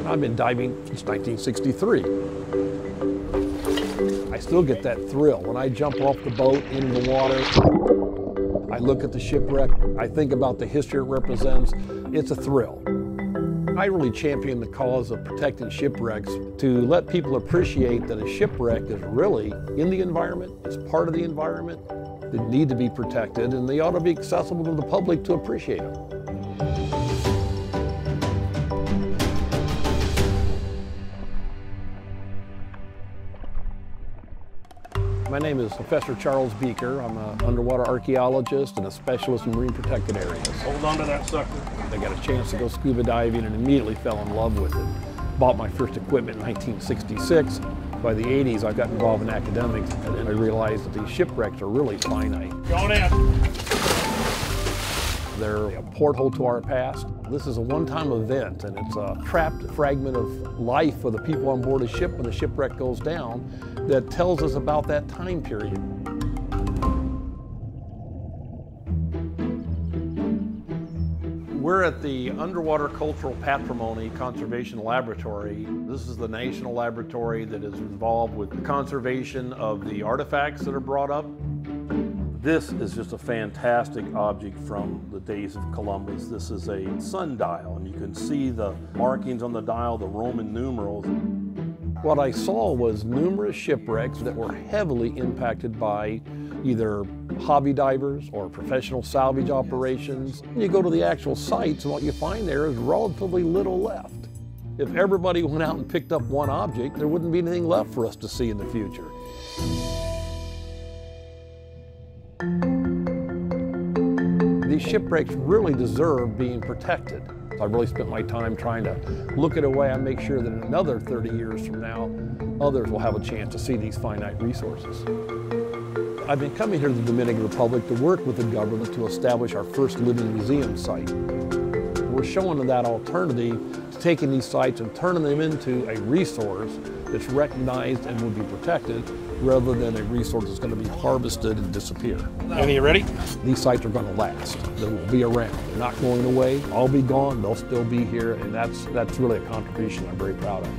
I've been diving since 1963. I still get that thrill when I jump off the boat into the water. I look at the shipwreck. I think about the history it represents. It's a thrill. I really champion the cause of protecting shipwrecks to let people appreciate that a shipwreck is really in the environment, it's part of the environment. They need to be protected, and they ought to be accessible to the public to appreciate them. My name is Professor Charles Beeker. I'm an underwater archaeologist and a specialist in marine protected areas. Hold on to that sucker. I got a chance to go scuba diving and immediately fell in love with it. Bought my first equipment in 1966. By the 80s, I got involved in academics, and then I realized that these shipwrecks are really finite. Going in. They're a porthole to our past. This is a one-time event, and it's a trapped fragment of life for the people on board a ship when the shipwreck goes down that tells us about that time period. We're at the Underwater Cultural Patrimony Conservation Laboratory. This is the national laboratory that is involved with the conservation of the artifacts that are brought up. This is just a fantastic object from the days of Columbus. This is a sundial, and you can see the markings on the dial, the Roman numerals. What I saw was numerous shipwrecks that were heavily impacted by either hobby divers or professional salvage operations. You go to the actual sites, and what you find there is relatively little left. If everybody went out and picked up one object, there wouldn't be anything left for us to see in the future. These shipwrecks really deserve being protected. I really spent my time trying to look at a way I make sure that in another 30 years from now, others will have a chance to see these finite resources. I've been coming here to the Dominican Republic to work with the government to establish our first living museum site. We're showing that alternative to taking these sites and turning them into a resource that's recognized and will be protected, rather than a resource that's going to be harvested and disappear. Andy, you ready? These sites are going to last. They will be around. They're not going away. I'll be gone. They'll still be here, and that's really a contribution I'm very proud of.